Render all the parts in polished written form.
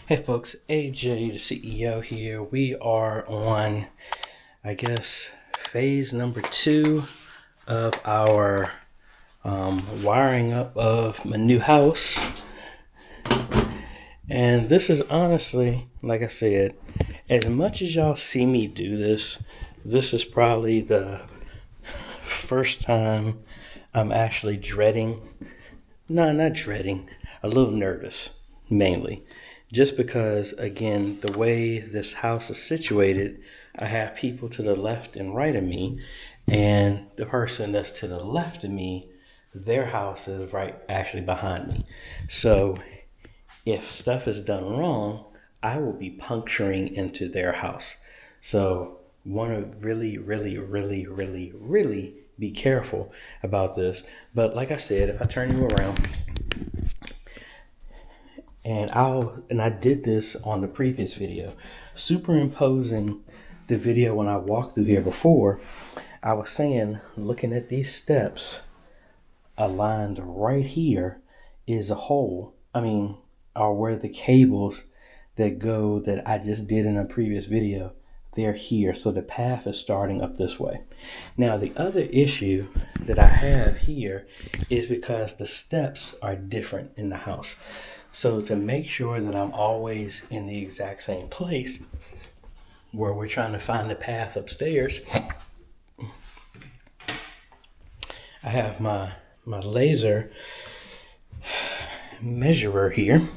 Hey folks, AJ the CEO here. We are on, I guess, phase number 2 of our wiring up of my new house. And this is honestly, like I said, as much as y'all see me do this, this is probably the first time I'm actually dreading. No, not dreading, a little nervous, mainly. Just because, again, the way this house is situated, I have people to the left and right of me, and the person that's to the left of me, their house is right actually behind me. So if stuff is done wrong, I will be puncturing into their house. So want to really be careful about this. But like I said, if I turn you around, and I did this on the previous video, superimposing the video when I walked through here before, I was saying, looking at these steps aligned right here is a hole. Are where the cables that I just did in a previous video, they're here. So the path is starting up this way. Now, the other issue that I have here is because the steps are different in the house. So to make sure that I'm always in the exact same place where we're trying to find the path upstairs, I have my laser measurer here.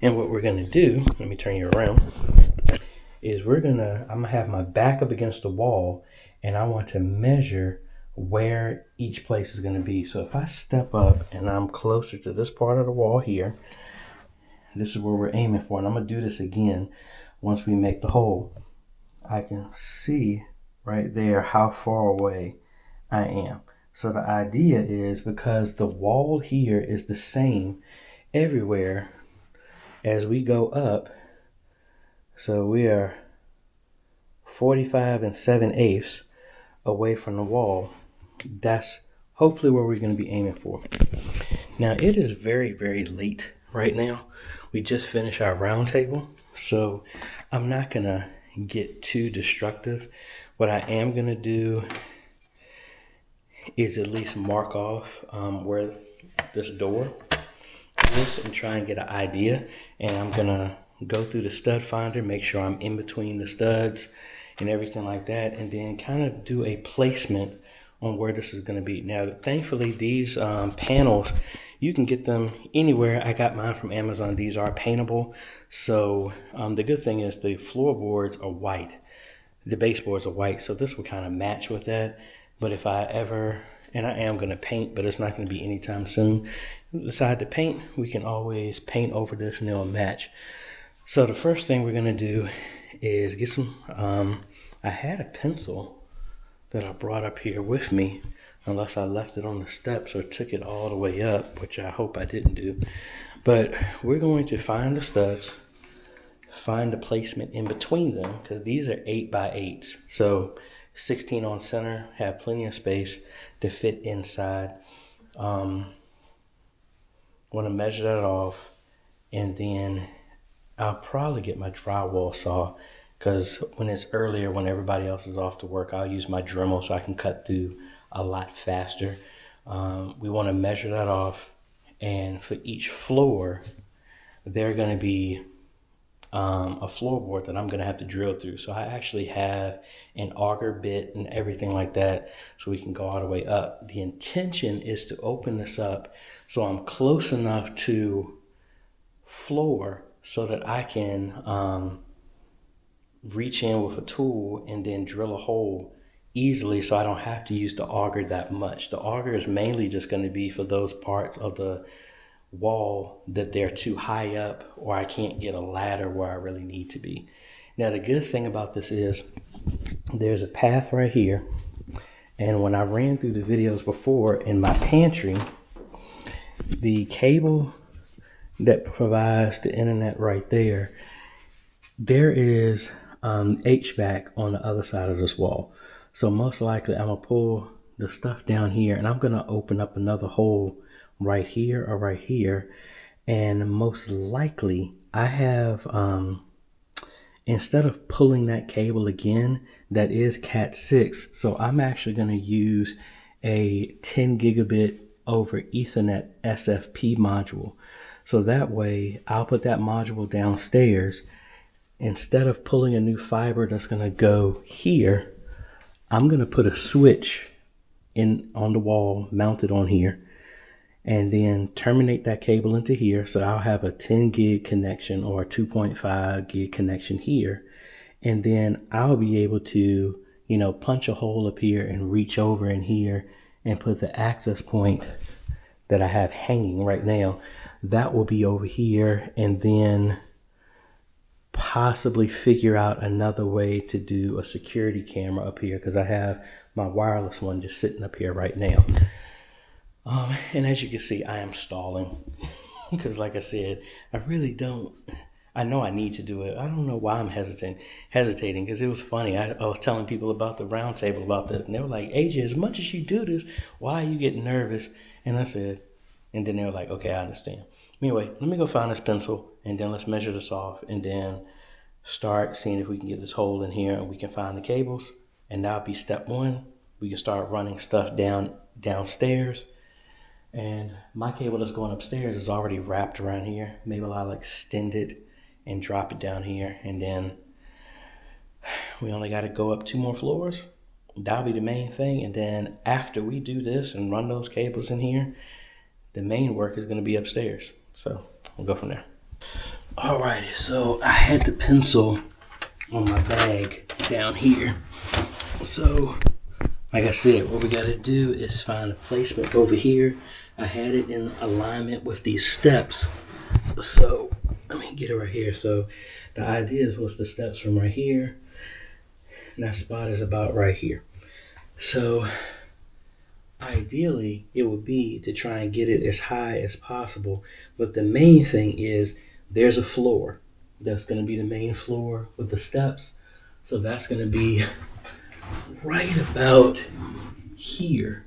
And what we're going to do, let me turn you around, is I'm going to have my back up against the wall, and I want to measure where each place is going to be. So if I step up and I'm closer to this part of the wall here, this is where we're aiming for. And I'm going to do this again once we make the hole. I can see right there how far away I am. So the idea is, because the wall here is the same everywhere as we go up, so we are 45 7/8 away from the wall. That's hopefully where we're going to be aiming for. Now, it is very late right now. We just finished our round table, so I'm not going to get too destructive. What I am going to do is at least mark off where this door is and try and get an idea. And I'm going to go through the stud finder, make sure I'm in between the studs and everything like that, and then kind of do a placement on where this is going to be. Now, thankfully, these panels, you can get them anywhere. I got mine from Amazon. These are paintable. So the good thing is the floorboards are white. The baseboards are white, so this will kind of match with that. But if I ever, and I am going to paint, but it's not going to be anytime soon, decide to paint, we can always paint over this and it'll match. So the first thing we're going to do is get some, I had a pencil that I brought up here with me, unless I left it on the steps or took it all the way up, which I hope I didn't do. But we're going to find the studs, find the placement in between them, because these are 8x8s. So 16 on center, have plenty of space to fit inside. Want to measure that off, and then I'll probably get my drywall saw, because when it's earlier, when everybody else is off to work, I'll use my Dremel so I can cut through a lot faster. We want to measure that off, and for each floor, they're going to be a floorboard that I'm going to have to drill through. So I actually have an auger bit and everything like that, so we can go all the way up. The intention is to open this up so I'm close enough to floor so that I can reach in with a tool and then drill a hole easily, so I don't have to use the auger that much. The auger is mainly just going to be for those parts of the wall that they're too high up, or I can't get a ladder where I really need to be. Now, the good thing about this is there's a path right here, and when I ran through the videos before in my pantry, the cable that provides the internet right there, there is HVAC on the other side of this wall. So most likely I'm gonna pull the stuff down here, and I'm gonna open up another hole right here or right here, And most likely I have, instead of pulling that cable again, that is Cat 6. So I'm actually going to use a 10 gigabit over Ethernet SFP module. So that way I'll put that module downstairs. Instead of pulling a new fiber that's going to go here, I'm going to put a switch in on the wall mounted on here, and then terminate that cable into here. So I'll have a 10 gig connection or a 2.5 gig connection here. And then I'll be able to, punch a hole up here and reach over in here and put the access point that I have hanging right now. That will be over here, and then possibly figure out another way to do a security camera up here, because I have my wireless one just sitting up here right now. And as you can see, I am stalling because, like I said, I know I need to do it. I don't know why I'm hesitating because it was funny. I was telling people about the round table about this, and they were like, AJ, as much as you do this, why are you getting nervous? And I said, and then they were like, okay, I understand. Anyway, let me go find this pencil, and then let's measure this off, and then start seeing if we can get this hole in here and we can find the cables. And that'll be step one. We can start running stuff downstairs. And my cable that's going upstairs is already wrapped around here. Maybe I'll extend it and drop it down here. And then we only got to go up 2 more floors. That'll be the main thing. And then after we do this and run those cables in here, the main work is going to be upstairs. So we'll go from there. Alrighty, so I had the pencil on my bag down here. So like I said, what we got to do is find a placement over here. I had it in alignment with these steps. So let me get it right here. So the idea is, what's the steps from right here? And that spot is about right here. So ideally, it would be to try and get it as high as possible. But the main thing is there's a floor. That's going to be the main floor with the steps. So that's going to be right about here,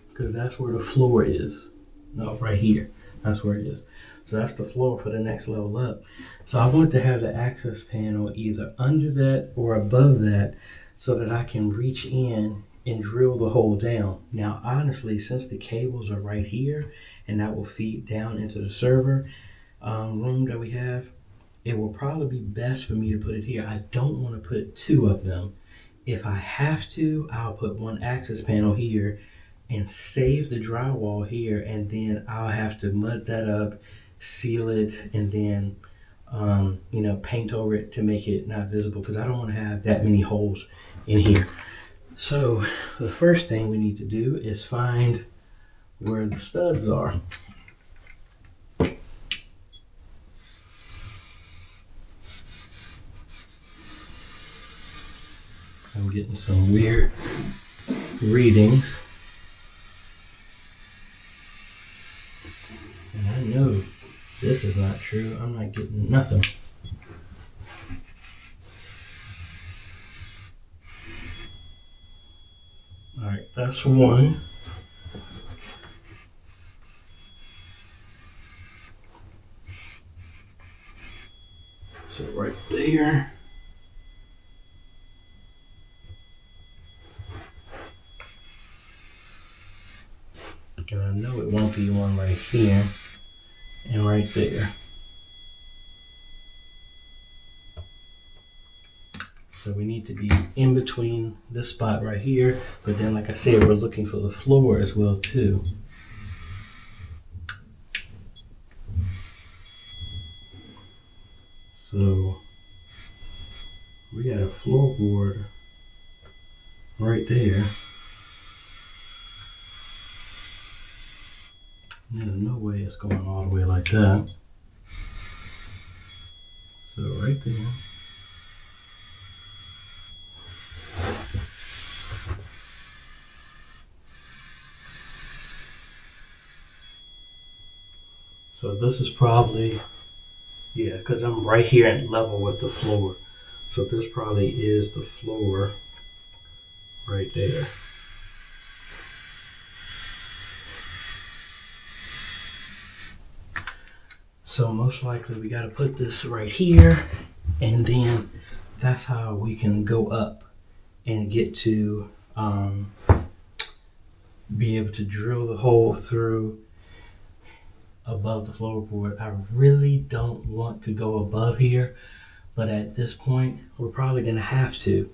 because that's where the floor is. No, right here. That's where it is. So that's the floor for the next level up. So I want to have the access panel either under that or above that so that I can reach in and drill the hole down. Now, honestly, since the cables are right here and that will feed down into the server room that we have, it will probably be best for me to put it here. I don't want to put 2 of them. If I have to, I'll put one access panel here and save the drywall here, and then I'll have to mud that up, seal it, and then paint over it to make it not visible, because I don't want to have that many holes in here. So the first thing we need to do is find where the studs are. I'm getting some weird readings. And I know this is not true. I'm not getting nothing. All right, that's one. So right there. And I know it won't be one right here and right there. So we need to be in between this spot right here, but then like I said, we're looking for the floor as well too. So we got a floorboard right there. There's no way it's going all the way like that. So right there. So this is probably, yeah, because I'm right here at level with the floor. So this probably is the floor right there. So most likely we got to put this right here, and then that's how we can go up and get to be able to drill the hole through above the floorboard. I really don't want to go above here, but at this point we're probably going to have to.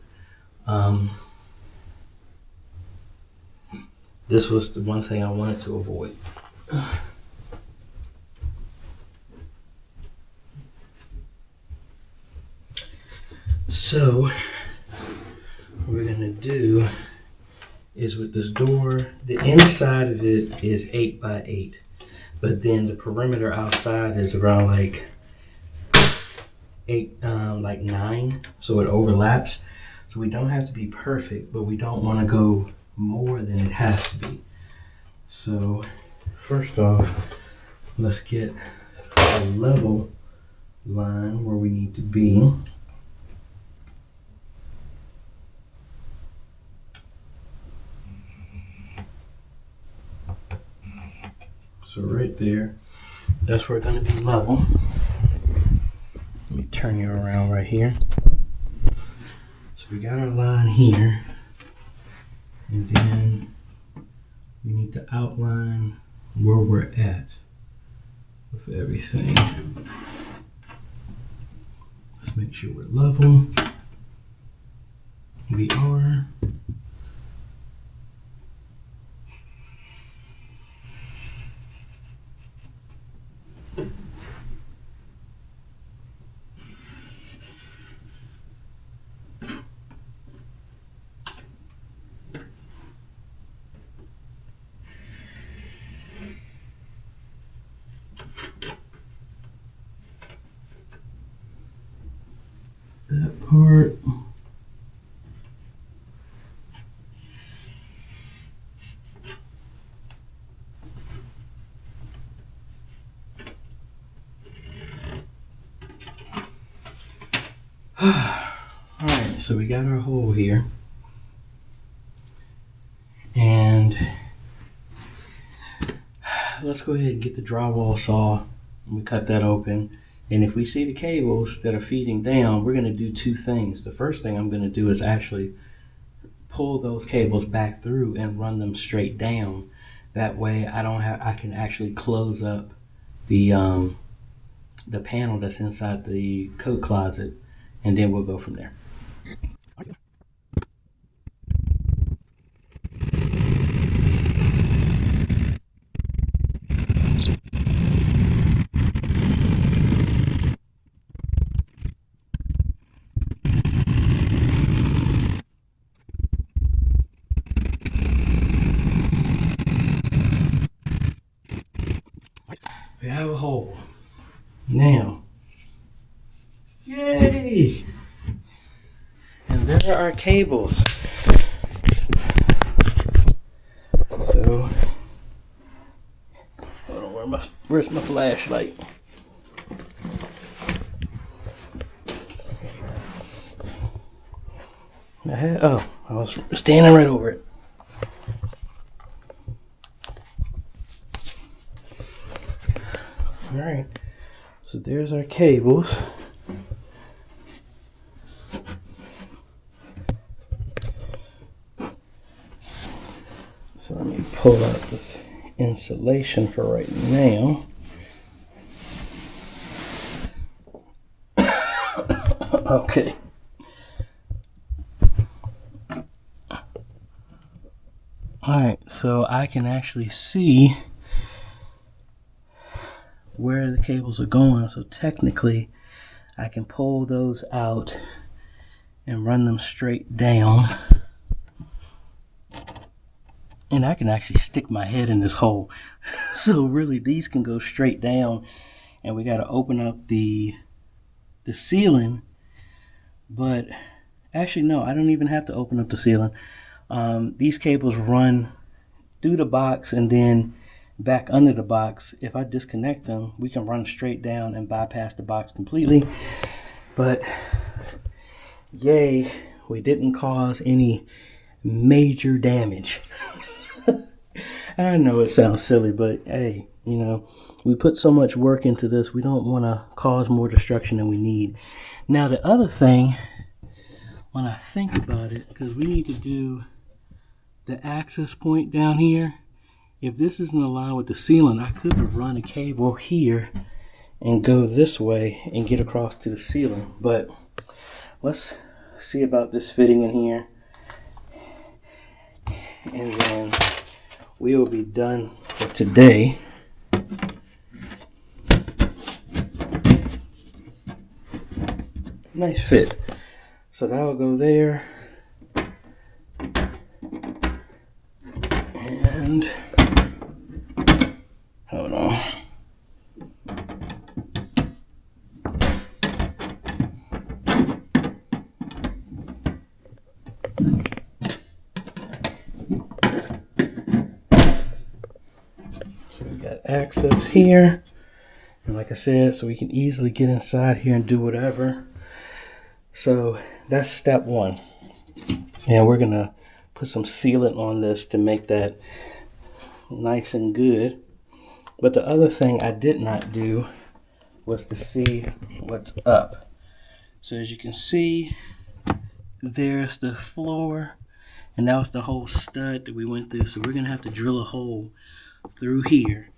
This was the one thing I wanted to avoid. So what we're going to do is, with this door, the inside of it is 8 by 8, but then the perimeter outside is around like 9, so it overlaps. So we don't have to be perfect, but we don't want to go more than it has to be. So first off, let's get a level line where we need to be. So right there, that's where it's going to be level. Let me turn you around right here. So we got our line here, and then we need to outline where we're at with everything. Let's make sure we're level. We are. That part. Alright, so we got our hole here. And let's go ahead and get the drywall saw. We cut that open. And if we see the cables that are feeding down, we're going to do two things. The first thing I'm going to do is actually pull those cables back through and run them straight down. That way I can actually close up the panel that's inside the coat closet, and then we'll go from there. We have a hole. Now, yay! And there are our cables. So, hold on, where's my flashlight? I was standing right over it. Alright, so there's our cables. So let me pull out this insulation for right now. Okay. Alright, so I can actually see where the cables are going, so technically I can pull those out and run them straight down, and I can actually stick my head in this hole. So really these can go straight down, and we got to open up the ceiling. But actually no, I don't even have to open up the ceiling. These cables run through the box and then back under the box. If I disconnect them, we can run straight down and bypass the box completely. But yay, we didn't cause any major damage. I know it sounds silly, but hey, you know, we put so much work into this, we don't want to cause more destruction than we need. Now the other thing, when I think about it, because we need to do the access point down here, if this isn't aligned with the ceiling, I could have run a cable here and go this way and get across to the ceiling. But let's see about this fitting in here, and then we will be done for today. Nice fit. So that will go there. And hold on. So we got access here. And like I said, so we can easily get inside here and do whatever. So that's step one. And we're going to put some sealant on this to make that nice and good. But the other thing I did not do was to see what's up. So as you can see, there's the floor, and that was the whole stud that we went through. So we're going to have to drill a hole through here,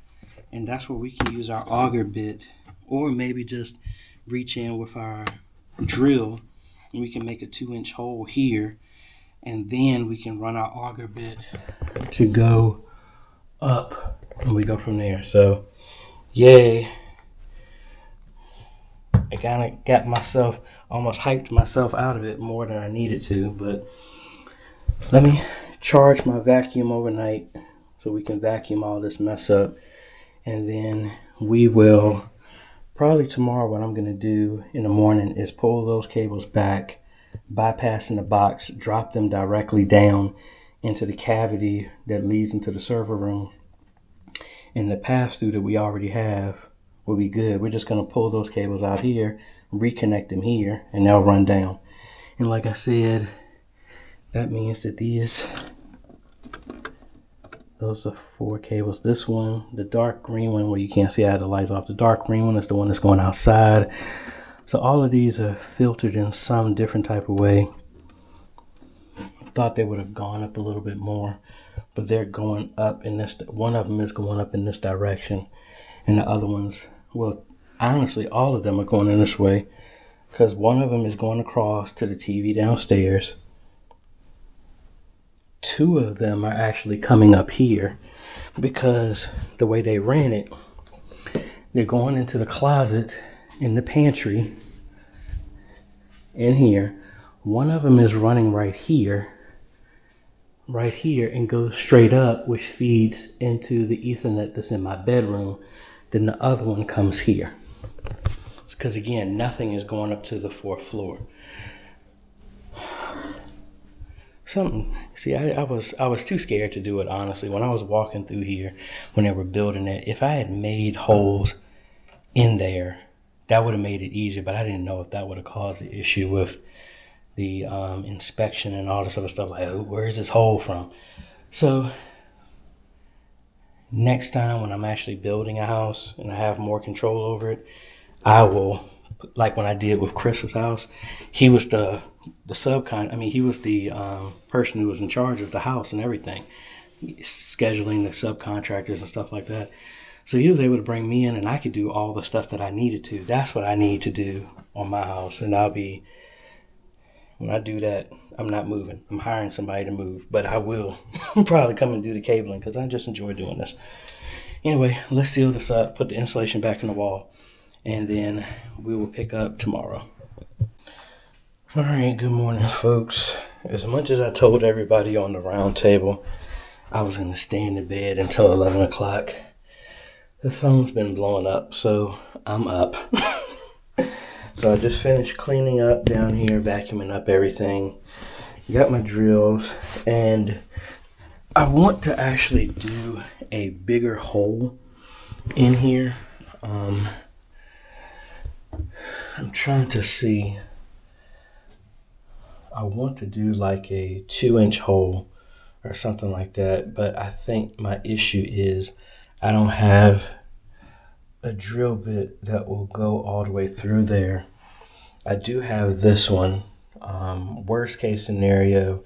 and that's where we can use our auger bit, or maybe just reach in with our drill and we can make a 2-inch hole here, and then we can run our auger bit to go up, and we go from there. So yay, I kind of got myself, almost hyped myself out of it more than I needed to. But let me charge my vacuum overnight so we can vacuum all this mess up, and then we will probably tomorrow, what I'm going to do in the morning is pull those cables back, bypassing the box, drop them directly down into the cavity that leads into the server room. And the pass-through that we already have will be good. We're just going to pull those cables out here, reconnect them here, and they'll run down. And like I said, that means that those are 4 cables. This one, the dark green one where you can't see, I had the lights off. The dark green one is the one that's going outside. So all of these are filtered in some different type of way. Thought they would have gone up a little bit more, but they're going up in this. One of them is going up in this direction, and the other ones, well, honestly, all of them are going in this way, because one of them is going across to the TV downstairs. 2 of them are actually coming up here, because the way they ran it, they're going into the closet in the pantry in here. One of them is running right here, and goes straight up, which feeds into the Ethernet that's in my bedroom. Then the other one comes here, because again, nothing is going up to the 4th floor. I was too scared to do it, honestly. When I was walking through here, when they were building it, if I had made holes in there, that would have made it easier, but I didn't know if that would have caused the issue with the inspection and all this other stuff, like, where's this hole from? So next time when I'm actually building a house and I have more control over it, I will, like when I did with Chris's house, he was he was the person who was in charge of the house and everything, scheduling the subcontractors and stuff like that. So he was able to bring me in, and I could do all the stuff that I needed to. That's what I need to do on my house. And when I do that, I'm not moving. I'm hiring somebody to move, but I will probably come and do the cabling, because I just enjoy doing this. Anyway, let's seal this up, put the insulation back in the wall, and then we will pick up tomorrow. All right, good morning, folks. As much as I told everybody on the round table I was going to stay in the bed until 11 o'clock, the phone's been blowing up, so I'm up. So I just finished cleaning up down here, vacuuming up everything. Got my drills, and I want to actually do a bigger hole in here. I'm trying to see. I want to do like a 2-inch hole or something like that, but I think my issue is I don't have a drill bit that will go all the way through there. I do have this one. Worst case scenario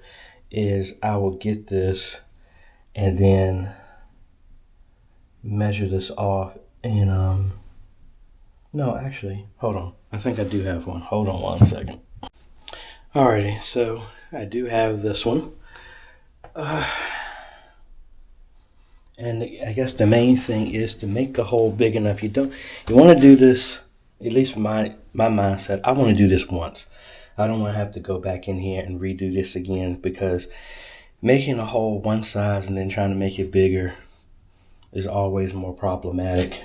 is I will get this and then measure this off and no, actually, hold on. I think I do have one. Hold on 1 second. Alrighty, so I do have this one. And I guess the main thing is to make the hole big enough. You want to do this, at least my mindset, I want to do this once. I don't want to have to go back in here and redo this again, because making a hole one size and then trying to make it bigger is always more problematic.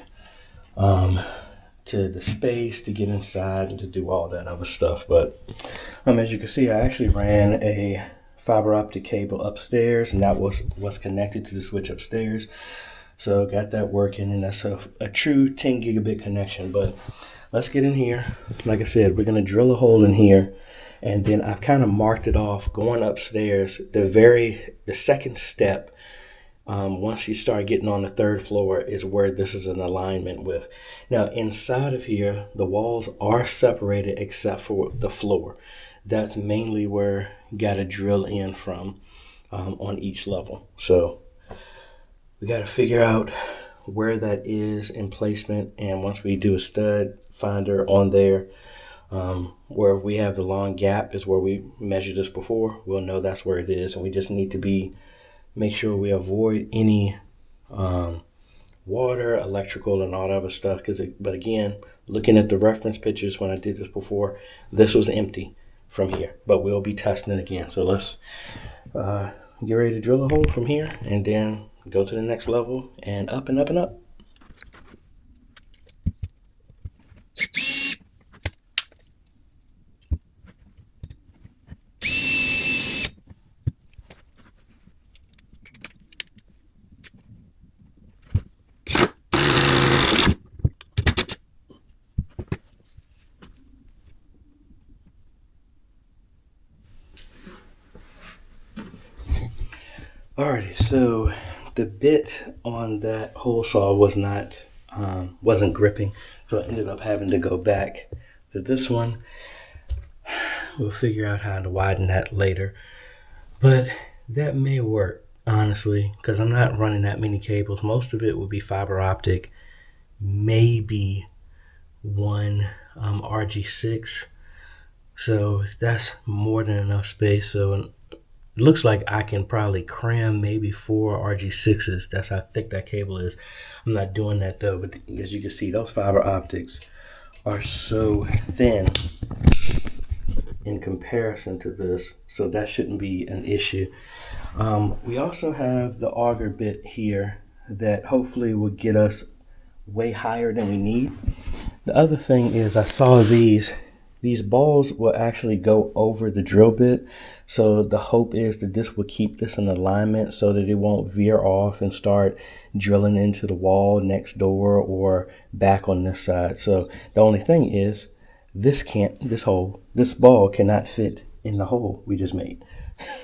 To the space to get inside and to do all that other stuff. But as you can see, I actually ran a fiber optic cable upstairs, and that was what's connected to the switch upstairs. So got that working, and that's a true 10 gigabit connection. But let's get in here. Like I said, we're going to drill a hole in here, and then I've kind of marked it off going upstairs. The second step, once you start getting on the third floor, is where this is in alignment with. Now inside of here, the walls are separated except for the floor. That's mainly where you got to drill in from on each level. So we got to figure out where that is in placement, and once we do a stud finder on there, where we have the long gap is where we measured this before, we'll know that's where it is, and we just need to make sure we avoid any water, electrical, and all that other stuff. But again, looking at the reference pictures when I did this before, this was empty from here. But we'll be testing it again. So let's get ready to drill a hole from here, and then go to the next level and up and up and up. Alrighty, so the bit on that hole saw wasn't gripping, so I ended up having to go back to this one. We'll figure out how to widen that later, but that may work, honestly, because I'm not running that many cables. Most of it will be fiber optic, maybe one RG6, so that's more than enough space. So it looks like I can probably cram maybe 4 RG6s. That's how thick that cable is. I'm not doing that though, but as you can see, those fiber optics are so thin in comparison to this, so that shouldn't be an issue. We also have the auger bit here that hopefully will get us way higher than we need. The other thing is, I saw these balls will actually go over the drill bit. So the hope is that this will keep this in alignment so that it won't veer off and start drilling into the wall next door or back on this side. So the only thing is, this ball cannot fit in the hole we just made.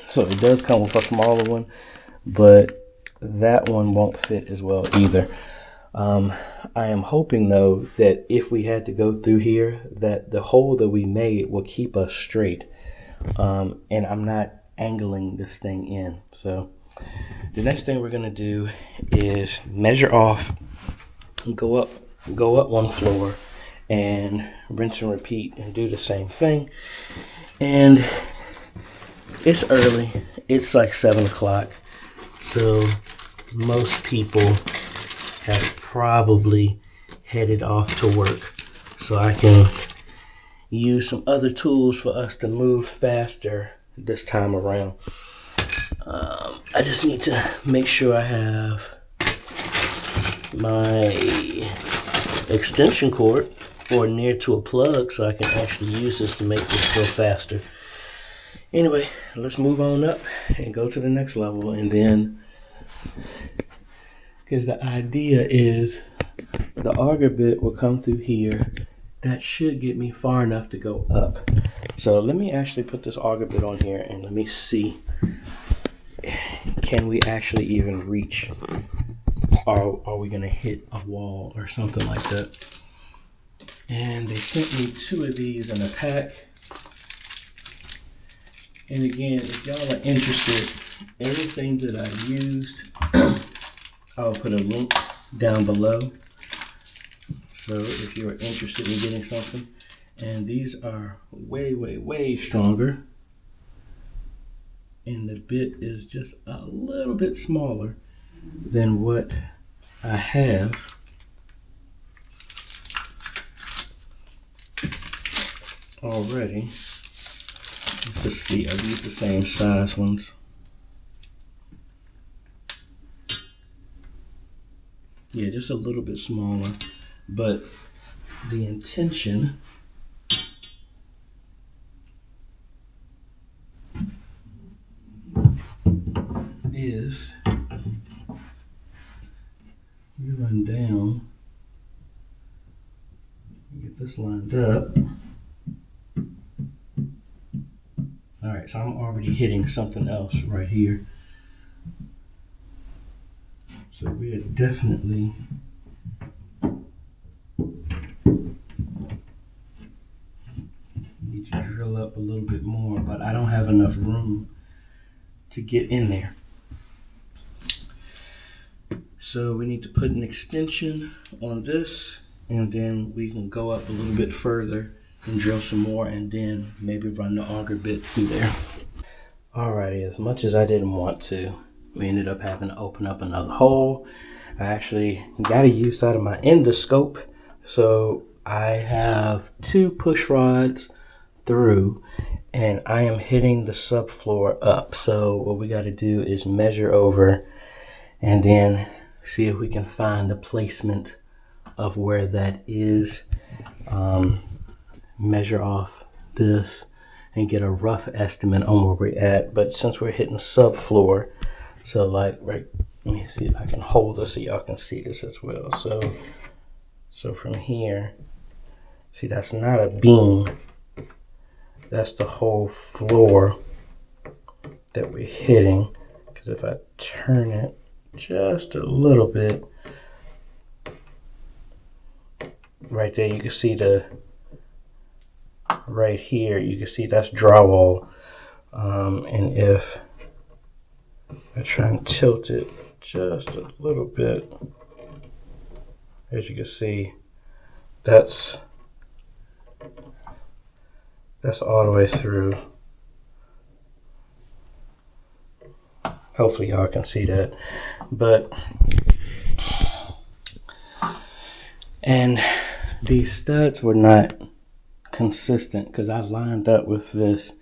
So it does come with a smaller one, but that one won't fit as well either. I am hoping though that if we had to go through here, that the hole that we made will keep us straight, and I'm not angling this thing in. So the next thing we're gonna do is measure off, go up one floor, and rinse and repeat and do the same thing. And it's early, it's like 7 o'clock, so most people have probably headed off to work, so I can use some other tools for us to move faster this time around. I just need to make sure I have my extension cord or near to a plug so I can actually use this to make this go faster. Anyway, let's move on up and go to the next level, and then, because the idea is the auger bit will come through here. That should get me far enough to go up. So let me actually put this auger bit on here and let me see, can we actually even reach are we gonna hit a wall or something like that. And they sent me 2 of these in a pack. And again, if y'all are interested, everything that I used, I'll put a link down below. So if you're interested in getting something, and these are way, way, way stronger. And the bit is just a little bit smaller than what I have. Already. Let's just see, are these the same size ones? Yeah, just a little bit smaller, but the intention is you run down, get this lined up. All right, so I'm already hitting something else right here. So we are definitely need to drill up a little bit more, but I don't have enough room to get in there. So we need to put an extension on this, and then we can go up a little bit further and drill some more, and then maybe run the auger bit through there. Alrighty, as much as I didn't want to, we ended up having to open up another hole. I actually got a use out of my endoscope. So I have 2 push rods through, and I am hitting the subfloor up. So what we got to do is measure over and then see if we can find the placement of where that is. Measure off this and get a rough estimate on where we're at. But since we're hitting subfloor, so like right, let me see if I can hold this so y'all can see this as well. So from here, see, that's not a beam, that's the whole floor that we're hitting. Because if I turn it just a little bit, right there you can see the, right here you can see that's drywall. And if I try and tilt it just a little bit, as you can see, that's all the way through. Hopefully y'all can see that. But and these studs were not consistent because I lined up with this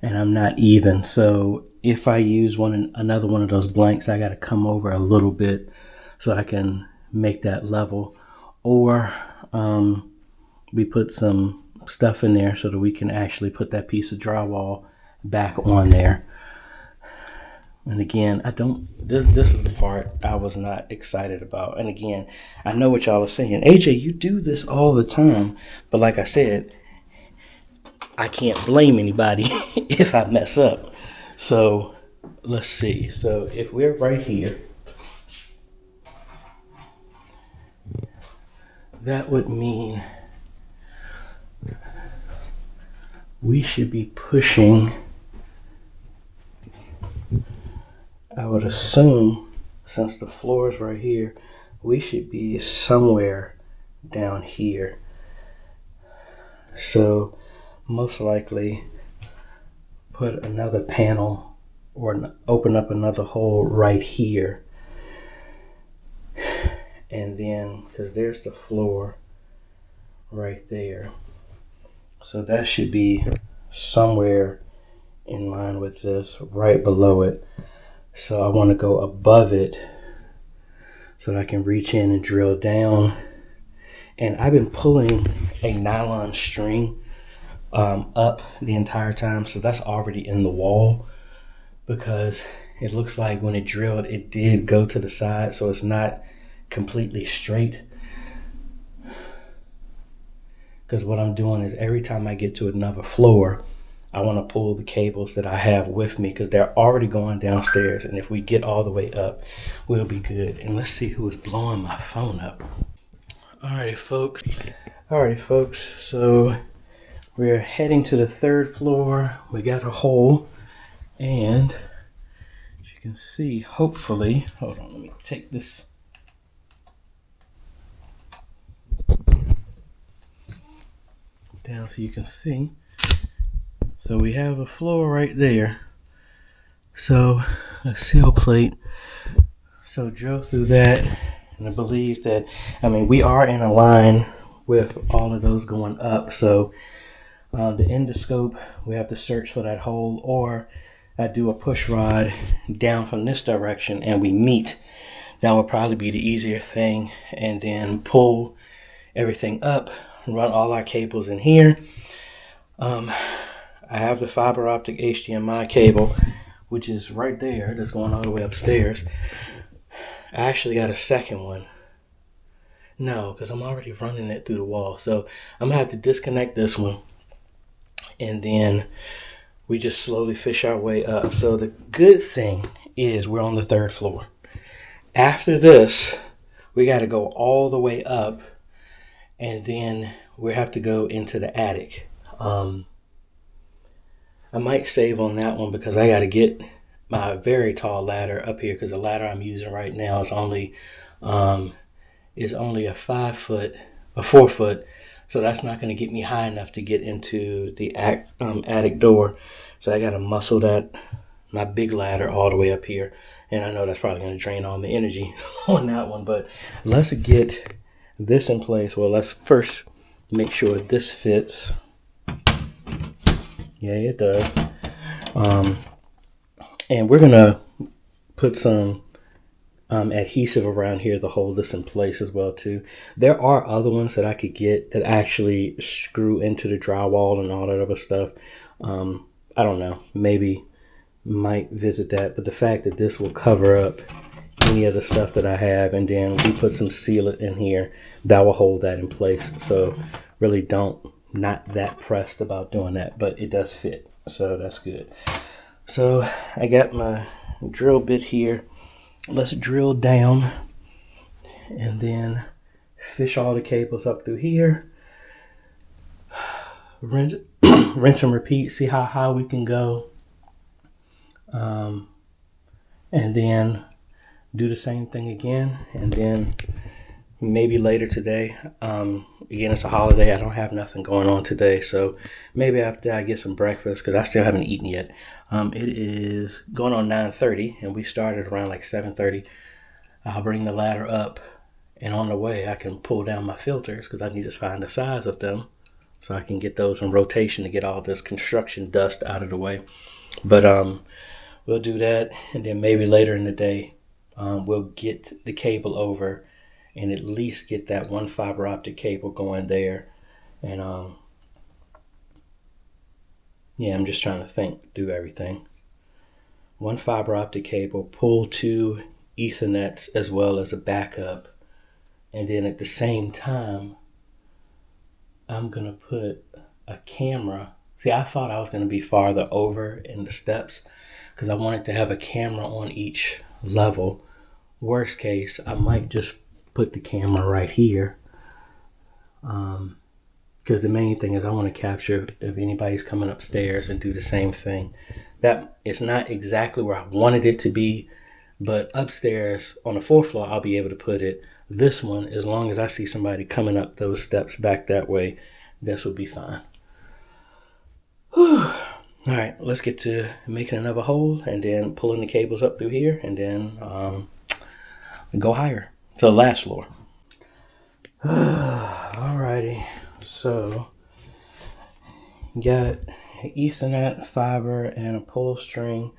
and I'm not even. So if I use another one of those blanks, I got to come over a little bit so I can make that level. Or we put some stuff in there so that we can actually put that piece of drywall back on there. And again, this is the part I was not excited about. And again, I know what y'all are saying. AJ, you do this all the time. But like I said, I can't blame anybody if I mess up. So let's see. So if we're right here, that would mean we should be pushing, I would assume, since the floor is right here, we should be somewhere down here. So most likely put another panel or open up another hole right here. And then, because there's the floor right there. So that should be somewhere in line with this, right below it. So I want to go above it so that I can reach in and drill down. And I've been pulling a nylon string up the entire time. So that's already in the wall because it looks like when it drilled, it did go to the side. So it's not completely straight. Because what I'm doing is every time I get to another floor, I want to pull the cables that I have with me because they're already going downstairs. And if we get all the way up, we'll be good. And let's see who is blowing my phone up. Alrighty, folks. So we're heading to the 3rd floor. We got a hole. And as you can see, hopefully, hold on, let me take this. Down so you can see. So we have a floor right there. So a seal plate. So drill through that, and I believe that, we are in a line with all of those going up. So the endoscope, we have to search for that hole, or I do a push rod down from this direction and we meet. That would probably be the easier thing, and then pull everything up, run all our cables in here. I have the fiber optic HDMI cable, which is right there, that's going all the way upstairs. I actually got a second one. No, because I'm already running it through the wall. So I'm going to have to disconnect this one, and then we just slowly fish our way up. So the good thing is we're on the 3rd floor. After this, we got to go all the way up, and then we have to go into the attic. I might save on that one because I got to get my very tall ladder up here, because the ladder I'm using right now is only a 4 foot, so that's not going to get me high enough to get into the attic door. So I got to muscle my big ladder all the way up here, and I know that's probably going to drain all my energy on that one. But let's get this in place. Well, let's first make sure this fits. Yeah, it does. And we're gonna put some adhesive around here to hold this in place as well too. There are other ones that I could get that actually screw into the drywall and all that other stuff. I don't know, maybe might visit that, but the fact that this will cover up any of the stuff that I have, and then we put some sealant in here that will hold that in place. So really not that pressed about doing that, but it does fit, so that's good. So I got my drill bit here. Let's drill down and then fish all the cables up through here. Rinse and repeat, see how high we can go. And then do the same thing again, and then maybe later today. Again, it's a holiday. I don't have nothing going on today, so maybe after I get some breakfast, because I still haven't eaten yet. It is going on 9:30, and we started around like 7:30. I'll bring the ladder up, and on the way I can pull down my filters because I need to find the size of them so I can get those in rotation to get all this construction dust out of the way. But we'll do that, and then maybe later in the day we'll get the cable over and at least get that one fiber optic cable going there. And I'm just trying to think through everything. One fiber optic cable, pull 2 Ethernets as well as a backup, and then at the same time I'm gonna put a camera. See, I thought I was gonna be farther over in the steps because I wanted to have a camera on each level. Worst case, I might just put the camera right here, because the main thing is I want to capture if anybody's coming upstairs and do the same thing. That it's not exactly where I wanted it to be, but upstairs on the 4th floor I'll be able to put it. This one, as long as I see somebody coming up those steps back that way, this will be fine. Whew. All right, let's get to making another hole and then pulling the cables up through here, and then go higher to the last floor. Alrighty, so got Ethernet, fiber, and a pull string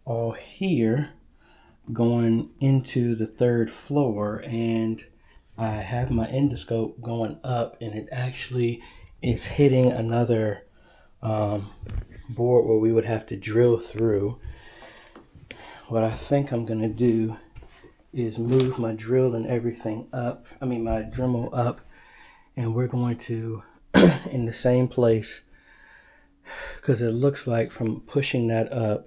all here going into the 3rd floor, and I have my endoscope going up, and it actually is hitting another board where we would have to drill through. What I think I'm gonna do is move my drill and everything up, my Dremel up, and we're going to in the same place because it looks like from pushing that up,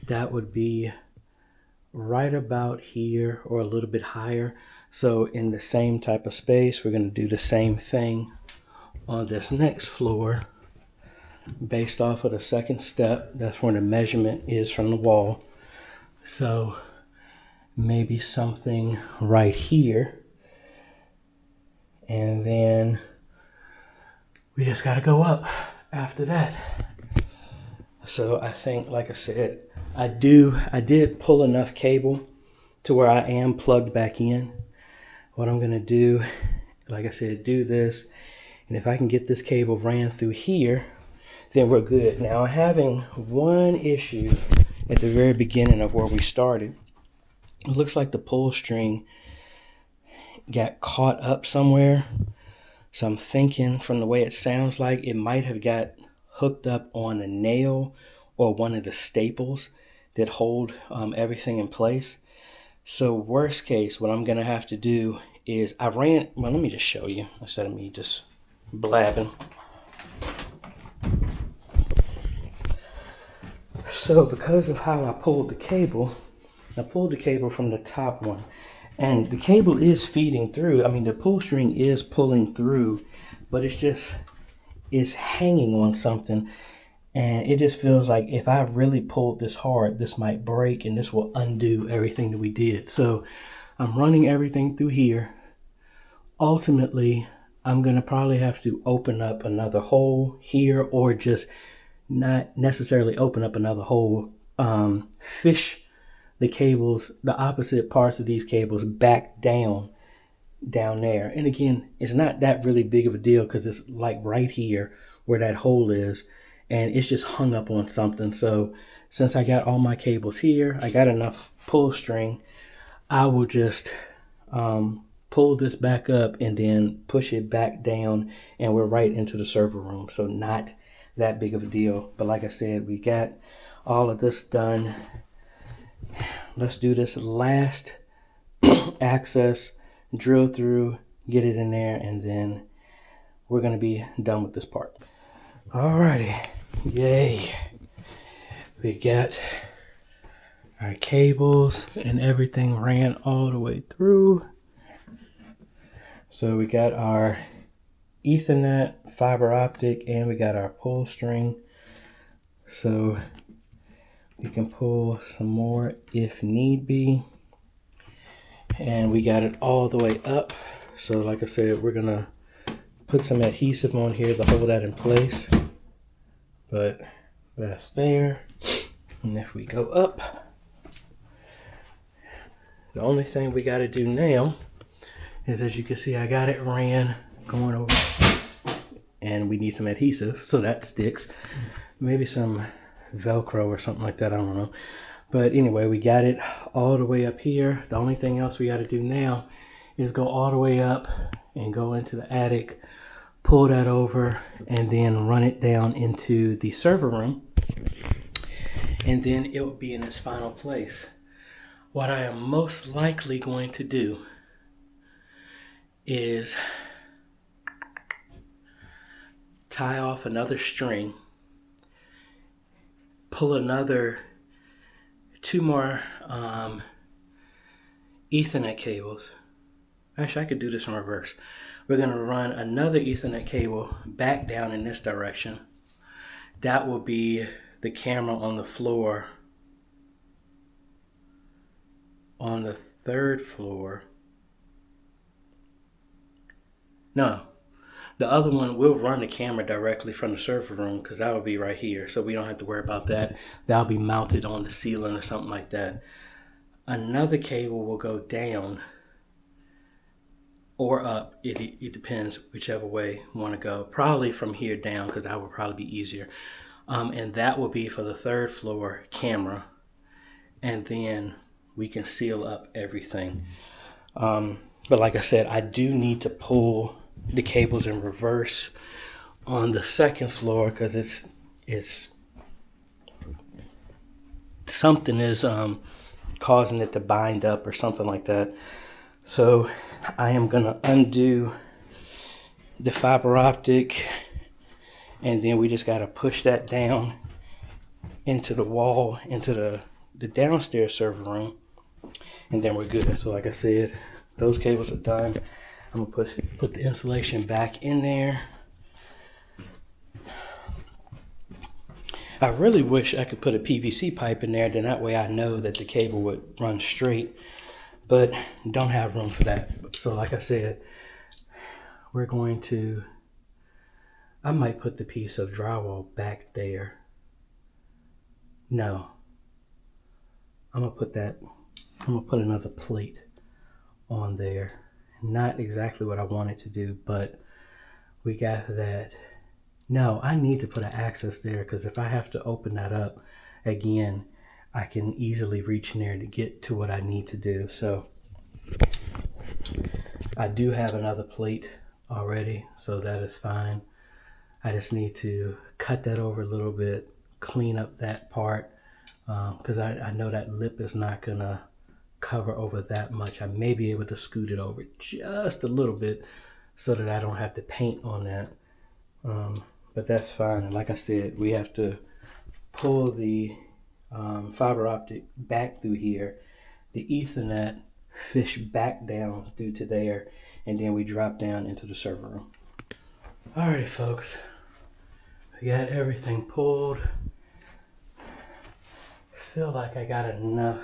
that would be right about here or a little bit higher. So in the same type of space, we're going to do the same thing on this next floor based off of the second step. That's where the measurement is from the wall. So maybe something right here. And then we just got to go up after that. So I think, like I said, I did pull enough cable to where I am plugged back in. What I'm going to do, like I said, do this. And if I can get this cable ran through here, then we're good. Now, I'm having one issue at the very beginning of where we started. It looks like the pull string got caught up somewhere. So I'm thinking, from the way it sounds like, it might have got hooked up on a nail or one of the staples that hold everything in place. So worst case, what I'm going to have to do is well, let me just show you instead of me just blabbing. So because of how I pulled the cable from the top one, and the cable is feeding through. I mean, the pull string is pulling through, but it's hanging on something. And it just feels like if I really pulled this hard, this might break and this will undo everything that we did. So I'm running everything through here. Ultimately, I'm going to probably have to open up another hole here, or just not necessarily open up another hole. Fish the cables, the opposite parts of these cables back down there. And again, it's not that really big of a deal because it's like right here where that hole is, and it's just hung up on something. So since I got all my cables here, I got enough pull string, I will just pull this back up and then push it back down, and we're right into the server room. So not that big of a deal. But like I said, we got all of this done. Let's do this last access, drill through, get it in there, and then we're going to be done with this part. Alrighty, yay. We got our cables and everything ran all the way through. So we got our Ethernet, fiber optic, and we got our pull string. So we can pull some more if need be. And we got it all the way up. So like I said, we're gonna put some adhesive on here to hold that in place. But that's there. And if we go up, the only thing we gotta do now is, as you can see, I got it ran going over. And we need some adhesive so that sticks. Maybe some Velcro or something like that, I don't know. But anyway, we got it all the way up here. The only thing else we got to do now is go all the way up and go into the attic, pull that over, and then run it down into the server room. And then it will be in its final place. What I am most likely going to do is tie off another string, pull another 2 more Ethernet cables. Actually, I could do this in reverse. We're going to run another Ethernet cable back down in this direction. That will be the camera on the floor on the 3rd floor. No, the other one will run the camera directly from the server room, because that will be right here. So we don't have to worry about that. That'll be mounted on the ceiling or something like that. Another cable will go down or up. It depends whichever way you want to go. Probably from here down, because that would probably be easier. And that will be for the 3rd floor camera. And then we can seal up everything. But like I said, I do need to pull the cables in reverse on the 2nd floor, because it's something is causing it to bind up or something like that. So I am gonna undo the fiber optic and then we just got to push that down into the wall, into the downstairs server room, and then we're good. So like I said, those cables are done. I'm gonna put the insulation back in there. I really wish I could put a PVC pipe in there, then that way I know that the cable would run straight, but don't have room for that. So like I said, we're going to, I might put the piece of drywall back there. No, I'm gonna put another plate on there. Not exactly what I wanted to do, but we got that. No, I need to put an access there, because if I have to open that up again, I can easily reach in there to get to what I need to do. So I do have another plate already, so that is fine. I just need to cut that over a little bit, clean up that part, because I know that lip is not gonna cover over that much. I may be able to scoot it over just a little bit so that I don't have to paint on that. But that's fine. And like I said, we have to pull the fiber optic back through here, the Ethernet fish back down through to there, and then we drop down into the server room. Alright folks, we got everything pulled. Feel like I got enough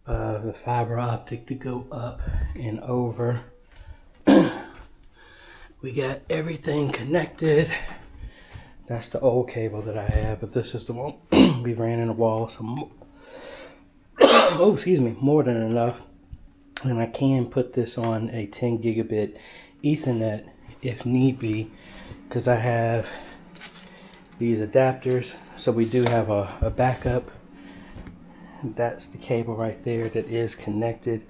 of the fiber optic to go up and over. We got everything connected. That's the old cable that I have, but this is the one we ran in the wall. So, oh, excuse me, more than enough. And I can put this on a 10 gigabit Ethernet if need be, because I have these adapters. So we do have a backup. That's the cable right there that is connected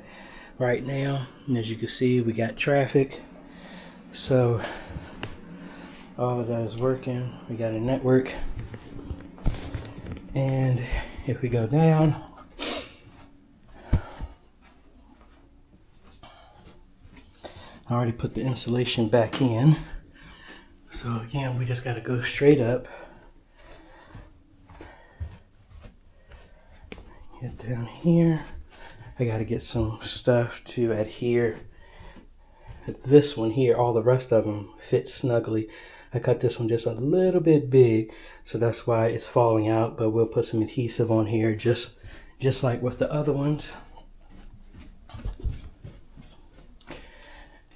right now. And as you can see, we got traffic. So all of that is working. We got a network. And if we go down, I already put the insulation back in. So again, we just got to go straight up. Get down here. I got to get some stuff to adhere. This one here, all the rest of them fit snugly. I cut this one just a little bit big, so that's why it's falling out, but we'll put some adhesive on here just like with the other ones.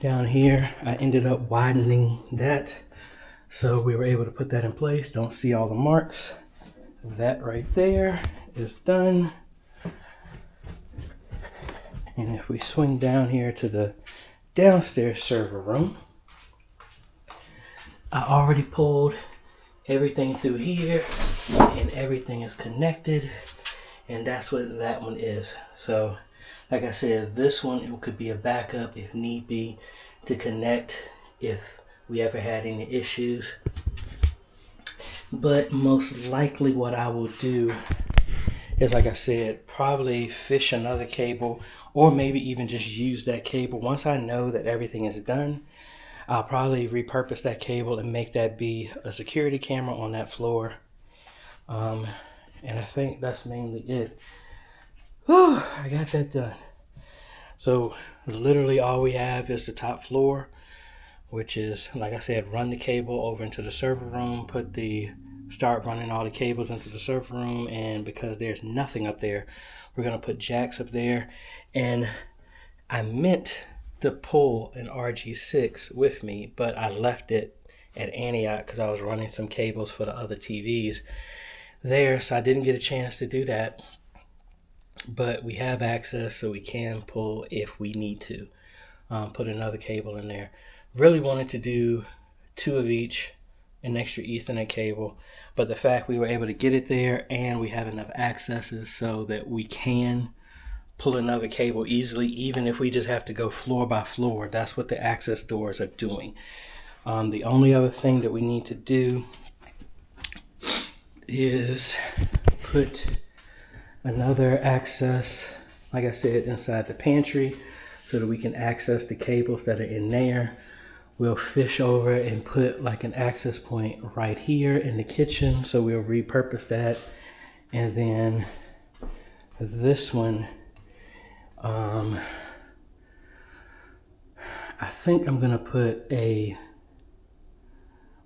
Down here, I ended up widening that, so we were able to put that in place. Don't see all the marks. That right there is done. And if we swing down here to the downstairs server room, I already pulled everything through here and everything is connected, and that's what that one is. So like I said, this one, it could be a backup if need be to connect if we ever had any issues. But most likely what I will do is, like I said, probably fish another cable, or maybe even just use that cable. Once I know that everything is done, I'll probably repurpose that cable and make that be a security camera on that floor. And I think that's mainly it. Whew, I got that done. So literally all we have is the top floor, which is, like I said, run the cable over into the server room, start running all the cables into the server room. And because there's nothing up there, we're gonna put jacks up there. And I meant to pull an RG6 with me, but I left it at Antioch because I was running some cables for the other TVs there, so I didn't get a chance to do that. But we have access, so we can pull if we need to. Put another cable in there. Really wanted to do 2 of each, an extra Ethernet cable, but the fact we were able to get it there and we have enough accesses so that we can pull another cable easily, even if we just have to go floor by floor. That's what the access doors are doing. The only other thing that we need to do is put another access, like I said, inside the pantry so that we can access the cables that are in there. we'll fish over and put like an access point right here in the kitchen. So we'll repurpose that. And then this one, I think I'm gonna put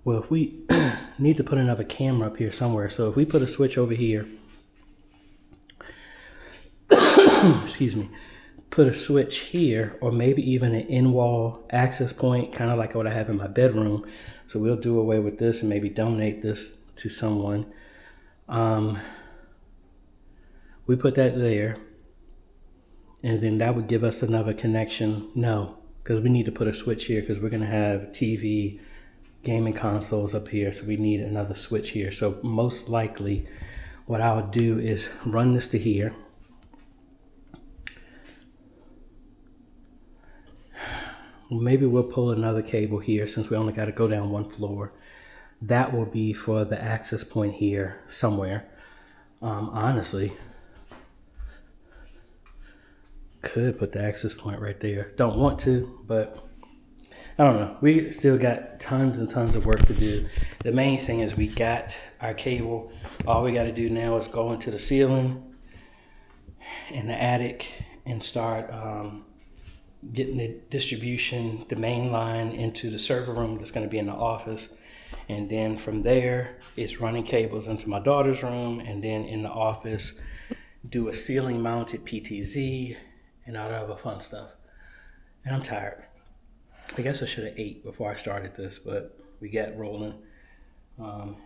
well, if we need to put another camera up here somewhere. So if we put a switch over here, excuse me, put a switch here, or maybe even an in-wall access point, kind of like what I have in my bedroom. So we'll do away with this and maybe donate this to someone. We put that there, and then that would give us another connection. No, because we need to put a switch here because we're gonna have TV, gaming consoles up here, so we need another switch here. So most likely what I'll do is run this to here. Maybe we'll pull another cable here since we only got to go down one floor. That will be for the access point here somewhere. Honestly, could put the access point right there. Don't want to, but I don't know. We still got tons and tons of work to do. The main thing is we got our cable. All we got to do now is go into the ceiling in the attic and start getting the distribution, the main line into the server room that's going to be in the office. And then from there, it's running cables into my daughter's room, and then in the office, do a ceiling mounted PTZ and all that other fun stuff. And I'm tired. I guess I should have ate before I started this, but we got rolling.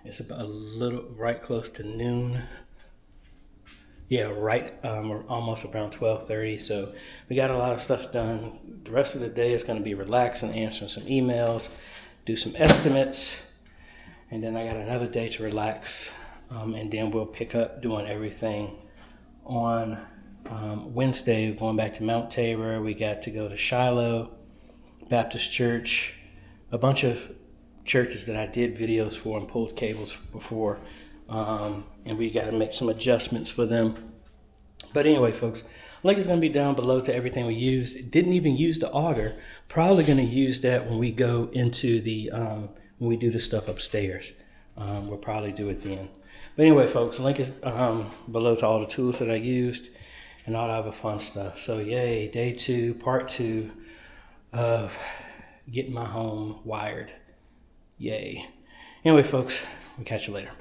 It's about a little right close to noon. Yeah, right. We're almost around 12:30, so we got a lot of stuff done. The rest of the day is going to be relaxing, answering some emails, do some estimates, and then I got another day to relax, and then we'll pick up doing everything on Wednesday. Going back to Mount Tabor, we got to go to Shiloh Baptist Church, a bunch of churches that I did videos for and pulled cables before. And we got to make some adjustments for them. But anyway, folks, link is going to be down below to everything we used. Didn't even use the auger. Probably going to use that when we go into the, when we do the stuff upstairs. We'll probably do it then. But anyway, folks, link is below to all the tools that I used and all that other fun stuff. So yay, day 2, part 2 of getting my home wired. Yay. Anyway, folks, we'll catch you later.